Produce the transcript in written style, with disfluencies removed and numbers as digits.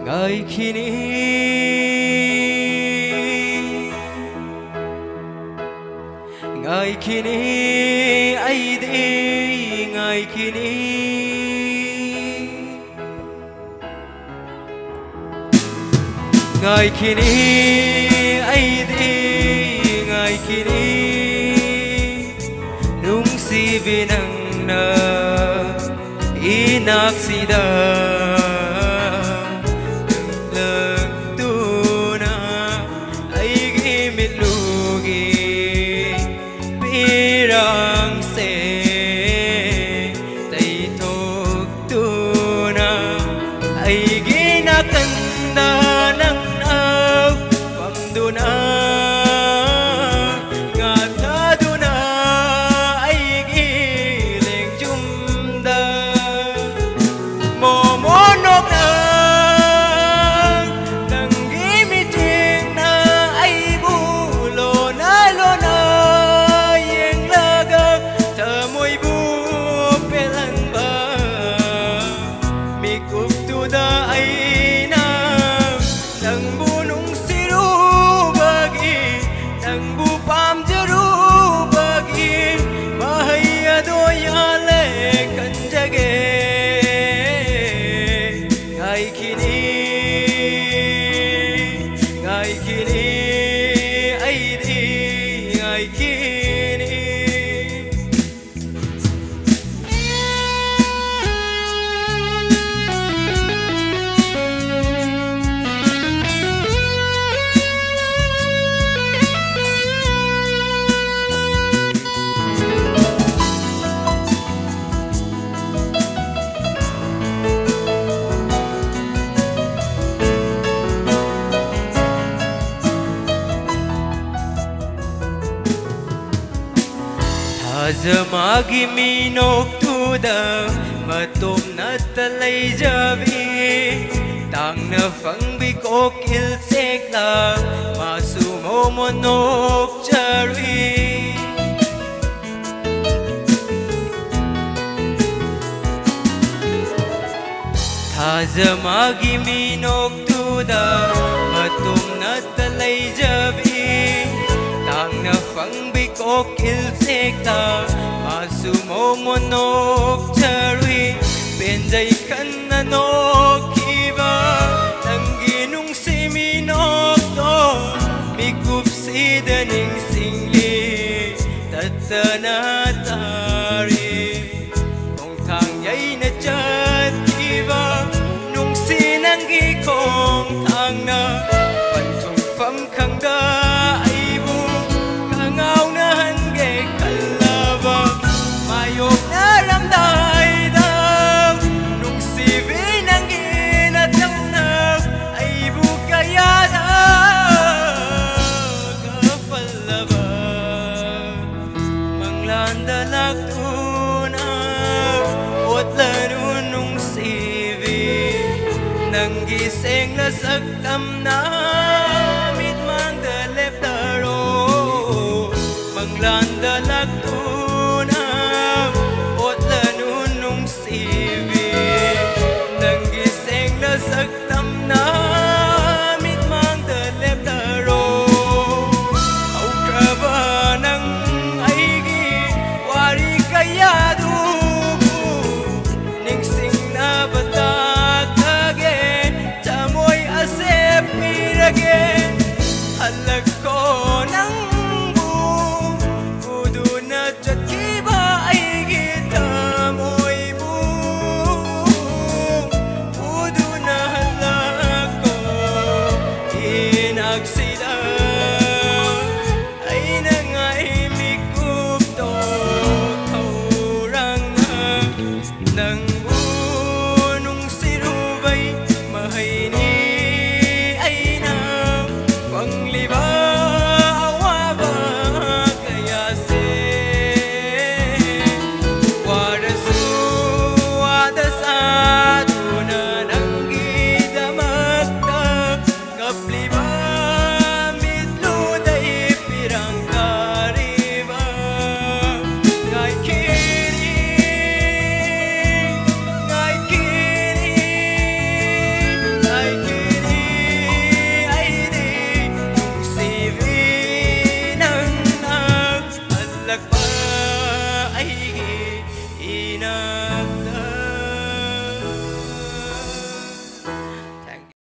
ngày khi ní ngày khi ní ai đi ngày khi ní ngày khi ní ai đi ngày khi ní nung si vì nang na inak sida pirang se tay thok tu na ay ginakanda ng nag pamduna ngata na ay giling jumda momonok na nang gimiting na ay bulo na lona Zamagi minok tuda matom na talay jabi tang na phang bikok ilsek la masumo monok jari Zamagi minok tuda matom na talay jabi tang na phang bikok ilsek la masumo monok jari benjay kan nanok iba nang ginung si minok to mikup si daning singli tatana tari kong tangyay na chat iba nung sinanggi kong tang na pantung pham khang da nang gising na sagtam na mit mang dalep daro manglan dalak